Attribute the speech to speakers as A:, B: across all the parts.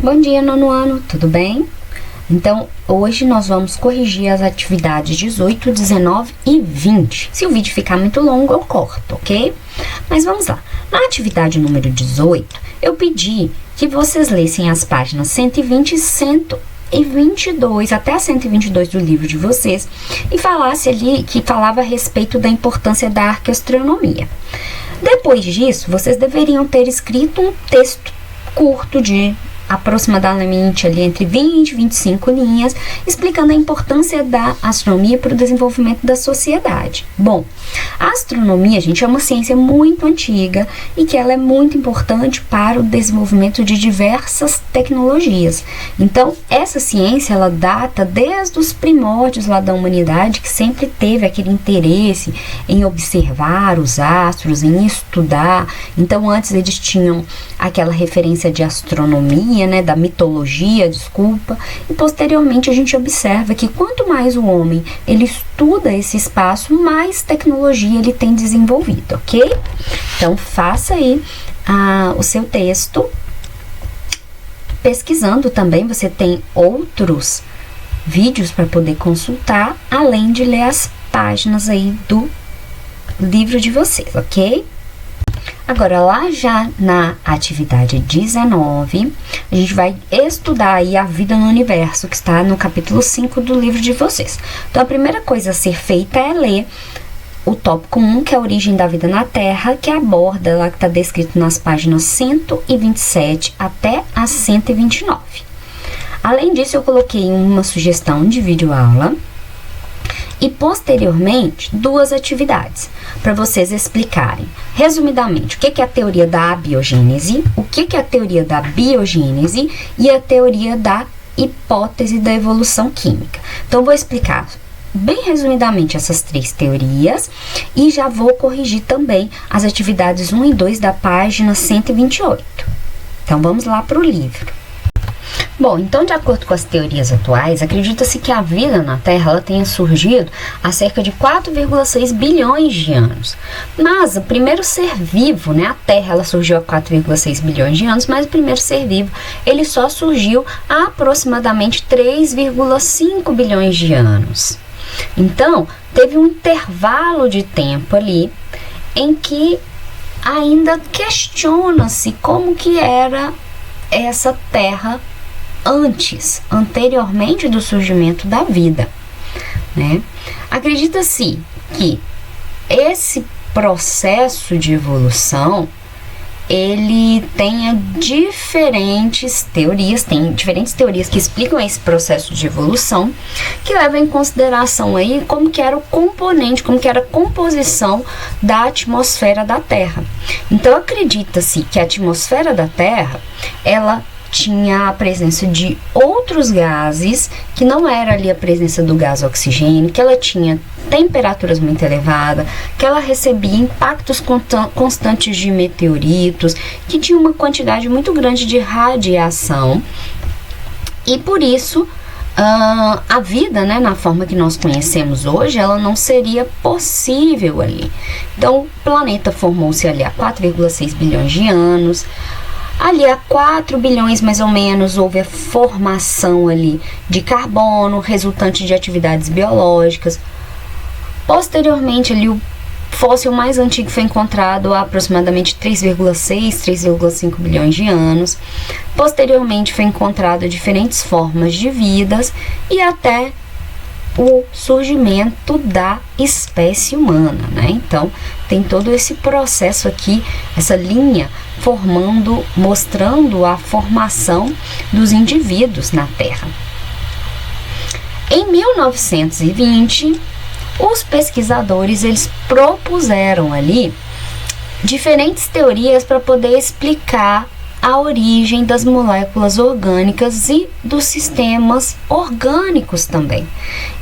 A: Bom dia, nono ano, tudo bem? Então, hoje nós vamos corrigir as atividades 18, 19 e 20. Se o vídeo ficar muito longo, eu corto, ok? Mas vamos lá. Na atividade número 18, eu pedi que vocês lessem as páginas 120 e 122, até a 122 do livro de vocês, e falasse ali, que falava a respeito da importância da arqueastronomia. Depois disso, vocês deveriam ter escrito um texto curto de aproximadamente ali entre 20 e 25 linhas, explicando a importância da astronomia para o desenvolvimento da sociedade. Bom, a astronomia, gente, é uma ciência muito antiga e que ela é muito importante para o desenvolvimento de diversas tecnologias. Então, essa ciência, ela data desde os primórdios lá da humanidade, que sempre teve aquele interesse em observar os astros, em estudar. Então, antes eles tinham aquela referência de astronomia, né, da mitologia, desculpa, e posteriormente a gente observa que quanto mais o homem ele estuda esse espaço, mais tecnologia ele tem desenvolvido, ok? Então faça aí o seu texto, pesquisando também, você tem outros vídeos para poder consultar, além de ler as páginas aí do livro de vocês, ok? Agora, lá já na atividade 19, a gente vai estudar aí a vida no universo, que está no capítulo 5 do livro de vocês. Então, a primeira coisa a ser feita é ler o tópico 1, que é a origem da vida na Terra, que aborda lá, que está descrito nas páginas 127 até a 129. Além disso, eu coloquei uma sugestão de videoaula e, posteriormente, duas atividades para vocês explicarem, resumidamente, o que é a teoria da abiogênese, o que é a teoria da biogênese e a teoria da hipótese da evolução química. Então, vou explicar bem resumidamente essas três teorias e já vou corrigir também as atividades 1 e 2 da página 128. Então, vamos lá para o livro. Bom, então, de acordo com as teorias atuais, acredita-se que a vida na Terra ela tenha surgido há cerca de 4,6 bilhões de anos. Mas o primeiro ser vivo, né, a Terra, ela surgiu há 4,6 bilhões de anos, mas o primeiro ser vivo, ele só surgiu há aproximadamente 3,5 bilhões de anos. Então, teve um intervalo de tempo ali em que ainda questiona-se como que era essa Terra anteriormente do surgimento da vida, né? Acredita-se que esse processo de evolução ele tenha diferentes teorias, tem diferentes teorias que explicam esse processo de evolução, que levam em consideração aí como que era o componente, como que era a composição da atmosfera da Terra. Então, acredita-se que a atmosfera da Terra, ela tinha a presença de outros gases, que não era ali a presença do gás oxigênio, que ela tinha temperaturas muito elevadas, que ela recebia impactos constantes de meteoritos, que tinha uma quantidade muito grande de radiação, e por isso a vida, né, na forma que nós conhecemos hoje, ela não seria possível ali. Então, o planeta formou-se ali há 4,6 bilhões de anos. Ali há 4 bilhões mais ou menos houve a formação ali de carbono resultante de atividades biológicas. Posteriormente ali o fóssil mais antigo foi encontrado há aproximadamente 3,5 bilhões de anos. Posteriormente foi encontrado diferentes formas de vidas e até o surgimento da espécie humana, né? Então, tem todo esse processo aqui, essa linha mostrando a formação dos indivíduos na Terra. Em 1920, os pesquisadores, eles propuseram ali diferentes teorias para poder explicar a origem das moléculas orgânicas e dos sistemas orgânicos também.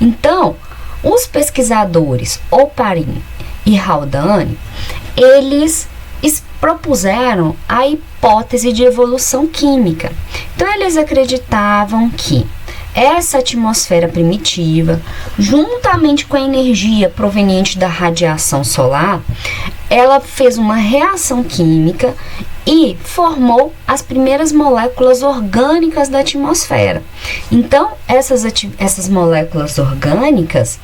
A: Então, os pesquisadores Oparin e Haldane, eles propuseram a hipótese de evolução química. Então, eles acreditavam que essa atmosfera primitiva, juntamente com a energia proveniente da radiação solar, ela fez uma reação química e formou as primeiras moléculas orgânicas da atmosfera. Então, essas moléculas orgânicas,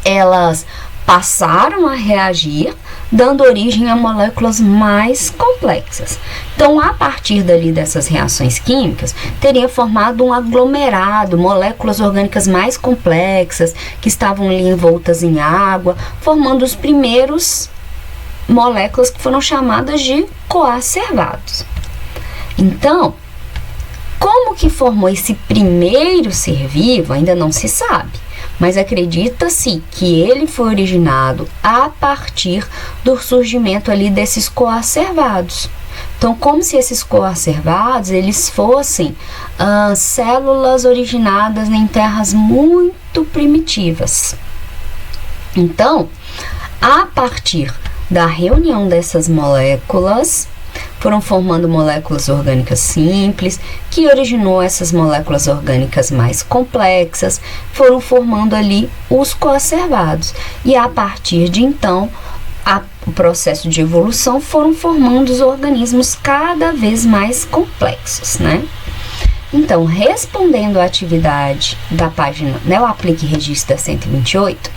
A: elas passaram a reagir, dando origem a moléculas mais complexas. Então, a partir dali dessas reações químicas, teria formado um aglomerado, moléculas orgânicas mais complexas, que estavam ali envoltas em água, formando os primeiros moléculas que foram chamadas de coacervados. Então, como que formou esse primeiro ser vivo, ainda não se sabe, mas acredita-se que ele foi originado a partir do surgimento ali desses coacervados. Então, como se esses coacervados, eles fossem células originadas em terras muito primitivas. Então, a partir da reunião dessas moléculas, foram formando moléculas orgânicas simples, que originou essas moléculas orgânicas mais complexas, foram formando ali os coacervados. E a partir de então, o processo de evolução foram formando os organismos cada vez mais complexos, né? Então, respondendo à atividade da página Neoaplique Registro 128,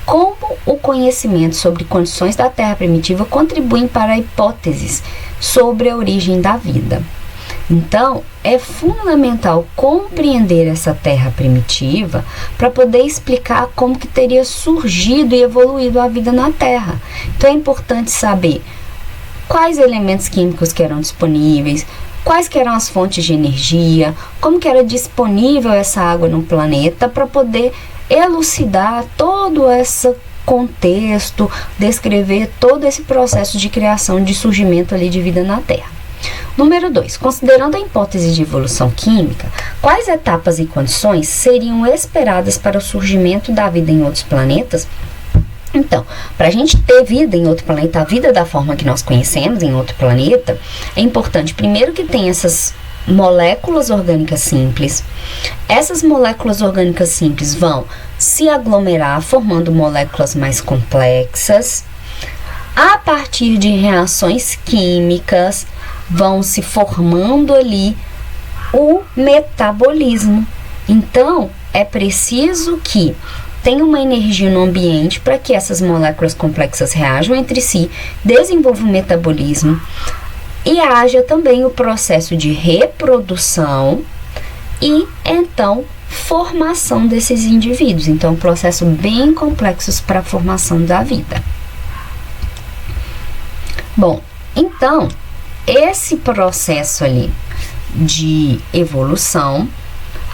A: como o conhecimento sobre condições da Terra primitiva contribuem para hipóteses sobre a origem da vida. Então, é fundamental compreender essa Terra primitiva para poder explicar como que teria surgido e evoluído a vida na Terra. Então, é importante saber quais elementos químicos que eram disponíveis, quais que eram as fontes de energia, como que era disponível essa água no planeta, para poder elucidar todo esse contexto, descrever todo esse processo de criação, de surgimento ali de vida na Terra. Número 2. Considerando a hipótese de evolução química, quais etapas e condições seriam esperadas para o surgimento da vida em outros planetas? Então, para a gente ter vida em outro planeta, a vida da forma que nós conhecemos em outro planeta, é importante primeiro que tenha essas moléculas orgânicas simples. Essas moléculas orgânicas simples vão se aglomerar, formando moléculas mais complexas. A partir de reações químicas, vão se formando ali o metabolismo. Então, é preciso que tem uma energia no ambiente para que essas moléculas complexas reajam entre si, desenvolvam o metabolismo e haja também o processo de reprodução e, então, formação desses indivíduos. Então, um processo bem complexo para a formação da vida. Bom, então, esse processo ali de evolução,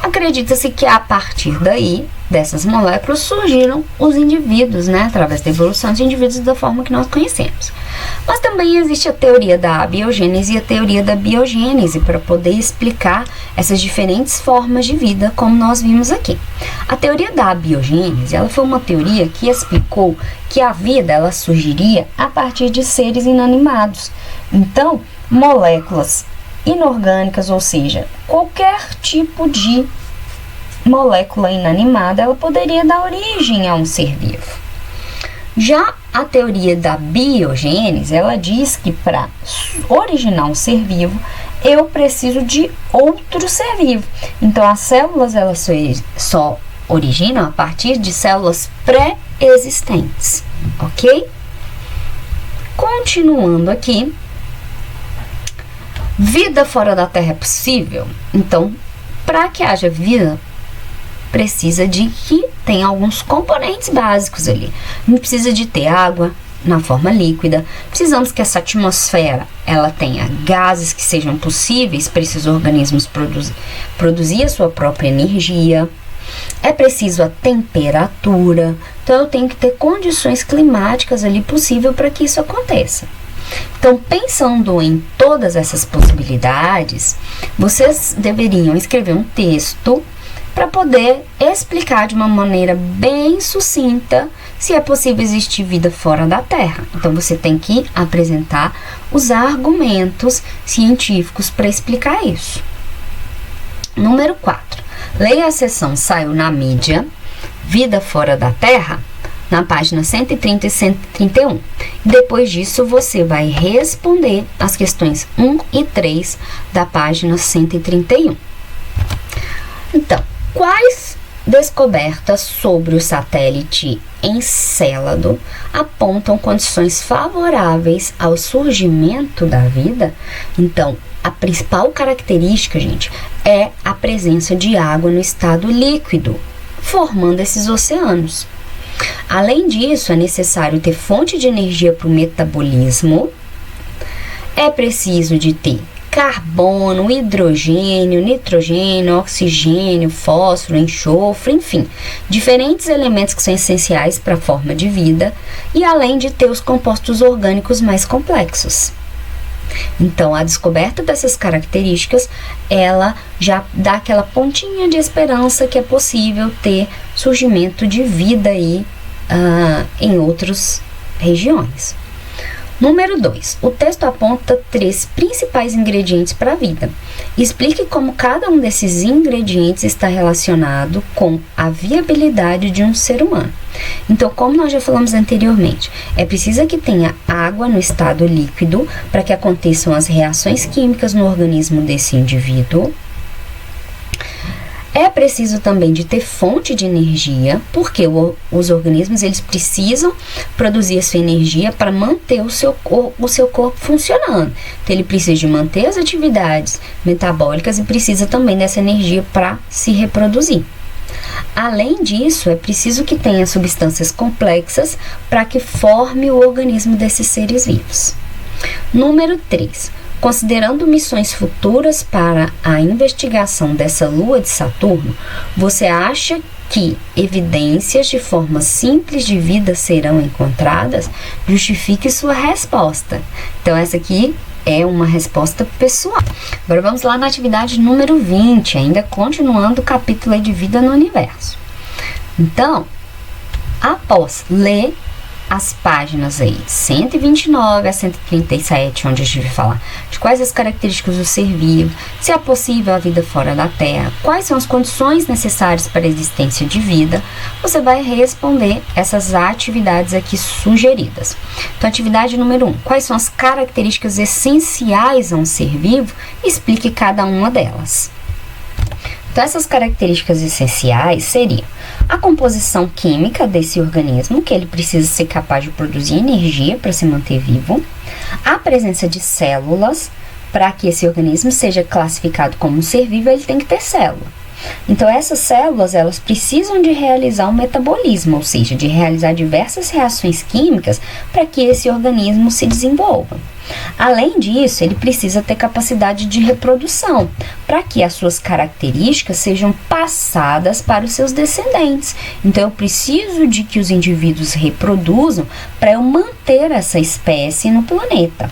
A: acredita-se que a partir daí, dessas moléculas, surgiram os indivíduos, né? Através da evolução dos indivíduos da forma que nós conhecemos. Mas também existe a teoria da abiogênese e a teoria da biogênese para poder explicar essas diferentes formas de vida, como nós vimos aqui. A teoria da abiogênese, ela foi uma teoria que explicou que a vida, ela surgiria a partir de seres inanimados. Então, moléculas inorgânicas, ou seja, qualquer tipo de molécula inanimada, ela poderia dar origem a um ser vivo. Já a teoria da biogênese, ela diz que para originar um ser vivo, eu preciso de outro ser vivo. Então, as células, elas só originam a partir de células pré-existentes, ok? Continuando aqui, vida fora da Terra é possível? Então, para que haja vida, precisa de que tenha alguns componentes básicos ali. A gente precisa de ter água na forma líquida, precisamos que essa atmosfera ela tenha gases que sejam possíveis para esses organismos produzir a sua própria energia. É preciso a temperatura, então eu tenho que ter condições climáticas ali possível para que isso aconteça. Então, pensando em todas essas possibilidades, vocês deveriam escrever um texto para poder explicar de uma maneira bem sucinta se é possível existir vida fora da Terra. Então, você tem que apresentar os argumentos científicos para explicar isso. Número 4. Leia a seção Saiu na mídia, Vida fora da Terra. na página 130 e 131. Depois disso, você vai responder as questões 1 e 3 da página 131. Então, quais descobertas sobre o satélite Encélado apontam condições favoráveis ao surgimento da vida? Então, a principal característica, gente, é a presença de água no estado líquido, formando esses oceanos. Além disso, é necessário ter fonte de energia para o metabolismo, é preciso de ter carbono, hidrogênio, nitrogênio, oxigênio, fósforo, enxofre, enfim, diferentes elementos que são essenciais para a forma de vida, e além de ter os compostos orgânicos mais complexos. Então, a descoberta dessas características, ela já dá aquela pontinha de esperança que é possível ter surgimento de vida aí em outras regiões. Número 2. O texto aponta 3 principais ingredientes para a vida. Explique como cada um desses ingredientes está relacionado com a viabilidade de um ser humano. Então, como nós já falamos anteriormente, é preciso que tenha água no estado líquido para que aconteçam as reações químicas no organismo desse indivíduo. É preciso também de ter fonte de energia, porque os organismos eles precisam produzir a sua energia para manter o seu corpo funcionando. Então, ele precisa de manter as atividades metabólicas e precisa também dessa energia para se reproduzir. Além disso, é preciso que tenha substâncias complexas para que forme o organismo desses seres vivos. Número 3. Considerando missões futuras para a investigação dessa lua de Saturno, você acha que evidências de forma simples de vida serão encontradas? Justifique sua resposta. Então, essa aqui é uma resposta pessoal. Agora vamos lá na atividade número 20, ainda continuando o capítulo de vida no universo. Então, após ler as páginas aí 129 a 137, onde a gente vai falar de quais as características do ser vivo, se é possível a vida fora da Terra, quais são as condições necessárias para a existência de vida, você vai responder essas atividades aqui sugeridas. Então, atividade número 1, quais são as características essenciais a um ser vivo? Explique cada uma delas. Então, essas características essenciais seriam a composição química desse organismo, que ele precisa ser capaz de produzir energia para se manter vivo, a presença de células, para que esse organismo seja classificado como um ser vivo, ele tem que ter célula. Então, essas células, elas precisam de realizar um metabolismo, ou seja, de realizar diversas reações químicas para que esse organismo se desenvolva. Além disso, ele precisa ter capacidade de reprodução, para que as suas características sejam passadas para os seus descendentes. Então, eu preciso de que os indivíduos reproduzam para eu manter essa espécie no planeta.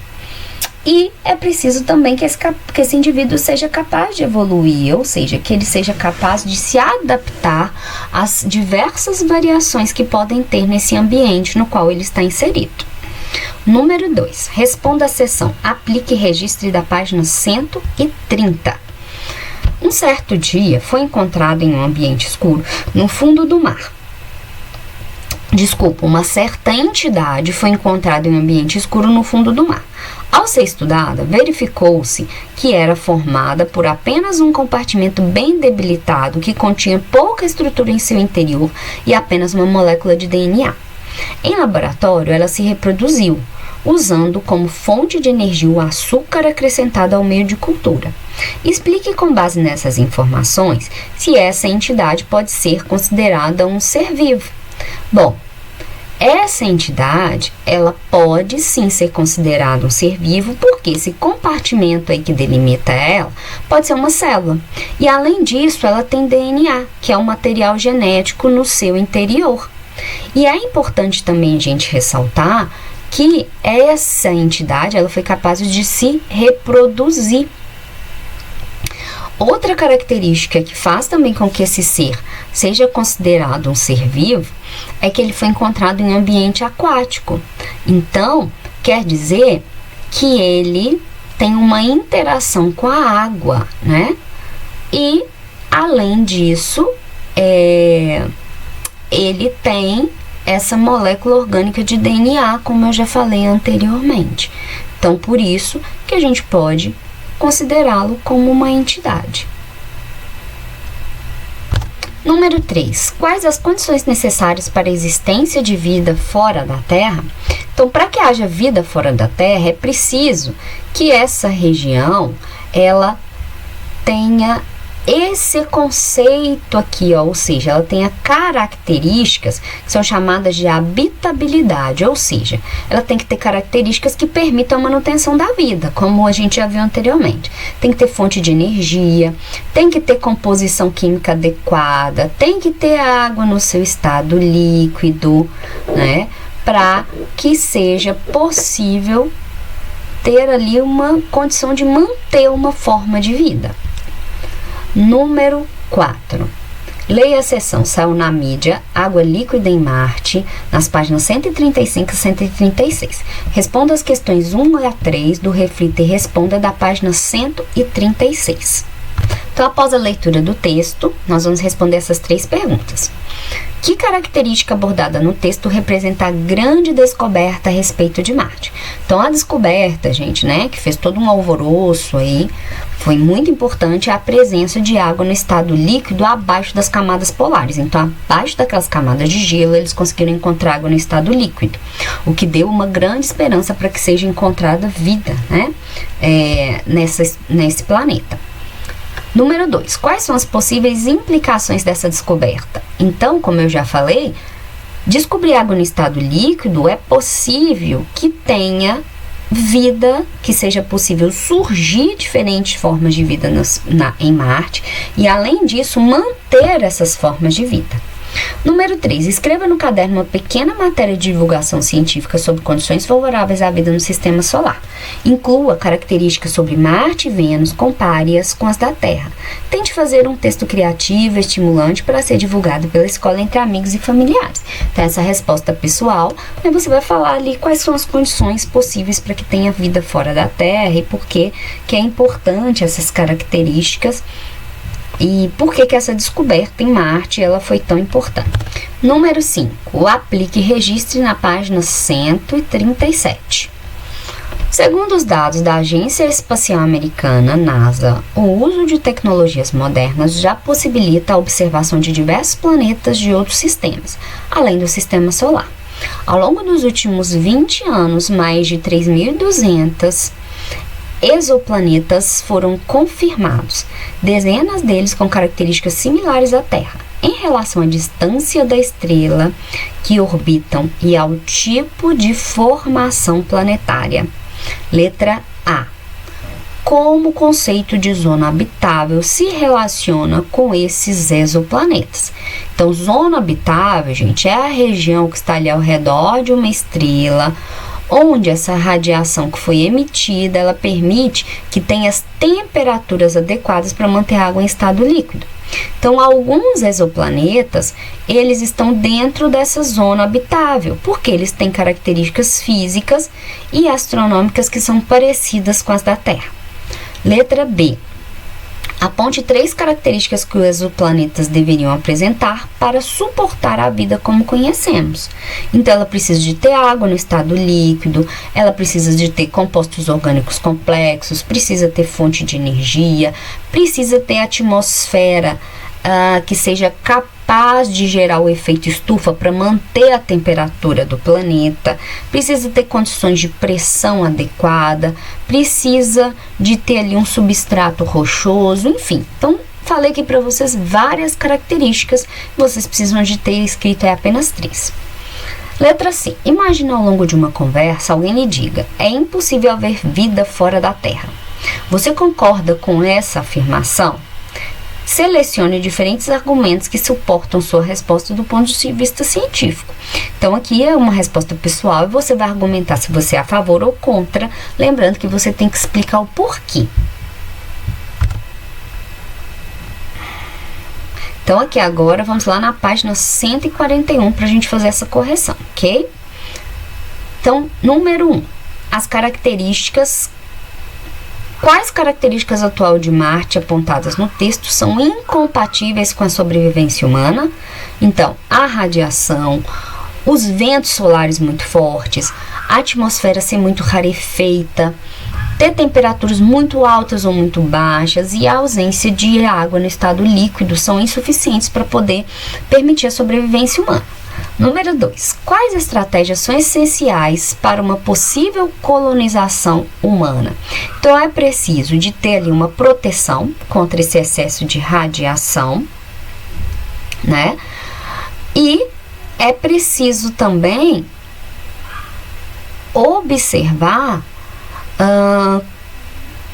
A: E é preciso também que esse indivíduo seja capaz de evoluir, ou seja, que ele seja capaz de se adaptar às diversas variações que podem ter nesse ambiente no qual ele está inserido. Número 2. Responda à seção Aplique e Registre da página 130. Um certo dia foi encontrado em um ambiente escuro no fundo do mar. Uma certa entidade foi encontrada em um ambiente escuro no fundo do mar. Ao ser estudada, verificou-se que era formada por apenas um compartimento bem debilitado que continha pouca estrutura em seu interior e apenas uma molécula de DNA. Em laboratório, ela se reproduziu, usando como fonte de energia o açúcar acrescentado ao meio de cultura. Explique com base nessas informações se essa entidade pode ser considerada um ser vivo. Bom, essa entidade, ela pode sim ser considerada um ser vivo, porque esse compartimento aí que delimita ela pode ser uma célula. E além disso, ela tem DNA, que é um material genético no seu interior. E é importante também a gente ressaltar que essa entidade, ela foi capaz de se reproduzir. Outra característica que faz também com que esse ser seja considerado um ser vivo é que ele foi encontrado em ambiente aquático. Então, quer dizer que ele tem uma interação com a água, né? E, além disso, ele tem essa molécula orgânica de DNA, como eu já falei anteriormente. Então, por isso que a gente pode considerá-lo como uma entidade. Número 3. Quais as condições necessárias para a existência de vida fora da Terra? Então, para que haja vida fora da Terra, é preciso que essa região, ela tenha esse conceito aqui, ó, ou seja, ela tenha características que são chamadas de habitabilidade, ou seja, ela tem que ter características que permitam a manutenção da vida, como a gente já viu anteriormente. Tem que ter fonte de energia, tem que ter composição química adequada, tem que ter água no seu estado líquido, né, para que seja possível ter ali uma condição de manter uma forma de vida. Número 4. Leia a seção Saiu na mídia, Água líquida em Marte, nas páginas 135 e 136. Responda as questões 1 a 3 do Reflita e Responda da página 136. Então, após a leitura do texto, nós vamos responder essas 3 perguntas. Que característica abordada no texto representa a grande descoberta a respeito de Marte? Então, a descoberta, gente, né, que fez todo um alvoroço aí, foi muito importante a presença de água no estado líquido abaixo das camadas polares. Então, abaixo daquelas camadas de gelo, eles conseguiram encontrar água no estado líquido, o que deu uma grande esperança para que seja encontrada vida, né, nesse planeta. Número 2. Quais são as possíveis implicações dessa descoberta? Então, como eu já falei, descobrir água no estado líquido é possível que tenha vida, que seja possível surgir diferentes formas de vida em Marte e, além disso, manter essas formas de vida. Número 3. Escreva no caderno uma pequena matéria de divulgação científica sobre condições favoráveis à vida no sistema solar. Inclua características sobre Marte e Vênus, compare-as com as da Terra. Tente fazer um texto criativo e estimulante para ser divulgado pela escola entre amigos e familiares. Então, essa resposta pessoal, né, você vai falar ali quais são as condições possíveis para que tenha vida fora da Terra e por que é importante essas características. E por que essa descoberta em Marte ela foi tão importante? Número 5. Aplique e registre na página 137. Segundo os dados da Agência Espacial Americana, NASA, o uso de tecnologias modernas já possibilita a observação de diversos planetas de outros sistemas, além do sistema solar. Ao longo dos últimos 20 anos, mais de 3.200 exoplanetas foram confirmados, dezenas deles com características similares à Terra, em relação à distância da estrela que orbitam e ao tipo de formação planetária. Letra A. Como o conceito de zona habitável se relaciona com esses exoplanetas? Então, zona habitável, gente, é a região que está ali ao redor de uma estrela, onde essa radiação que foi emitida, ela permite que tenha as temperaturas adequadas para manter a água em estado líquido. Então, alguns exoplanetas, eles estão dentro dessa zona habitável, porque eles têm características físicas e astronômicas que são parecidas com as da Terra. Letra B. Aponte 3 características que os exoplanetas deveriam apresentar para suportar a vida como conhecemos. Então, ela precisa de ter água no estado líquido, ela precisa de ter compostos orgânicos complexos, precisa ter fonte de energia, precisa ter atmosfera que seja capaz de gerar o efeito estufa para manter a temperatura do planeta, precisa ter condições de pressão adequada, precisa de ter ali um substrato rochoso, enfim. Então, falei aqui para vocês várias características, vocês precisam de ter escrito apenas 3. Letra C. Imagina ao longo de uma conversa alguém lhe diga: é impossível haver vida fora da Terra. Você concorda com essa afirmação? Selecione diferentes argumentos que suportam sua resposta do ponto de vista científico. Então, aqui é uma resposta pessoal e você vai argumentar se você é a favor ou contra, lembrando que você tem que explicar o porquê. Então, aqui agora, vamos lá na página 141 para a gente fazer essa correção, ok? Então, número 1. As características. Quais características atuais de Marte apontadas no texto são incompatíveis com a sobrevivência humana? Então, a radiação, os ventos solares muito fortes, a atmosfera ser muito rarefeita, ter temperaturas muito altas ou muito baixas e a ausência de água no estado líquido são insuficientes para poder permitir a sobrevivência humana. Número 2. Quais estratégias são essenciais para uma possível colonização humana? Então, é preciso de ter ali uma proteção contra esse excesso de radiação, né? E é preciso também observar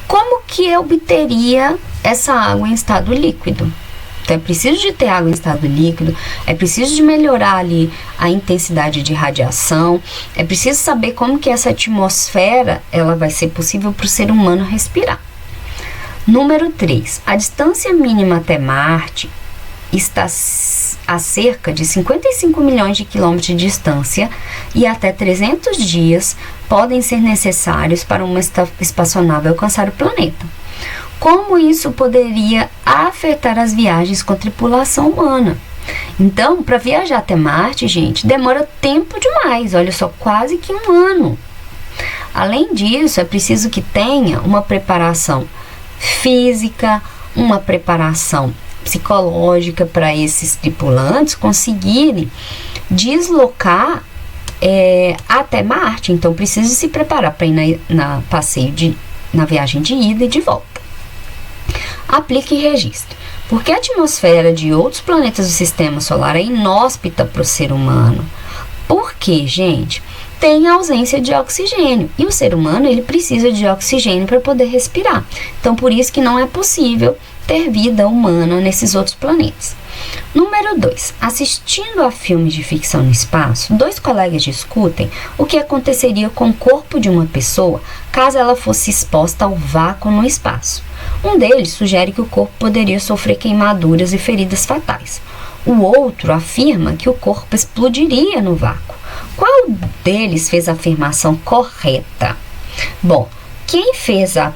A: como que eu obteria essa água em estado líquido. Então, é preciso de ter água em estado líquido, é preciso de melhorar ali a intensidade de radiação, é preciso saber como que essa atmosfera ela vai ser possível para o ser humano respirar. Número 3. A distância mínima até Marte está a cerca de 55 milhões de quilômetros de distância e até 300 dias podem ser necessários para uma espaçonave alcançar o planeta. Como isso poderia afetar as viagens com tripulação humana? Então, para viajar até Marte, gente, demora tempo demais, olha só, quase que um ano. Além disso, é preciso que tenha uma preparação física, uma preparação psicológica para esses tripulantes conseguirem deslocar até Marte. Então, precisa se preparar para ir na viagem de ida e de volta. Aplique e registre. Porque a atmosfera de outros planetas do sistema solar é inóspita para o ser humano. Porque, gente, tem ausência de oxigênio. E o ser humano, ele precisa de oxigênio para poder respirar. Então, por isso que não é possível ter vida humana nesses outros planetas. Número 2. Assistindo a filmes de ficção no espaço, 2 colegas discutem o que aconteceria com o corpo de uma pessoa caso ela fosse exposta ao vácuo no espaço. Um deles sugere que o corpo poderia sofrer queimaduras e feridas fatais. O outro afirma que o corpo explodiria no vácuo. Qual deles fez a afirmação correta? Bom, quem fez a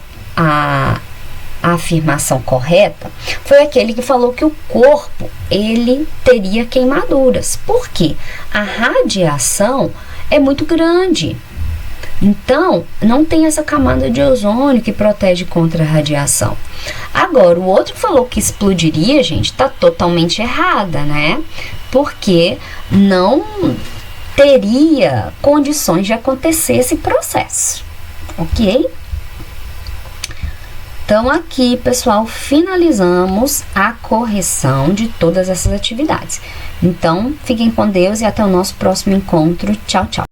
A: afirmação correta foi aquele que falou que o corpo ele teria queimaduras. Por quê? A radiação é muito grande. Então, não tem essa camada de ozônio que protege contra a radiação. Agora, o outro falou que explodiria, gente, está totalmente errada, né? Porque não teria condições de acontecer esse processo, ok? Então, aqui, pessoal, finalizamos a correção de todas essas atividades. Então, fiquem com Deus e até o nosso próximo encontro. Tchau, tchau.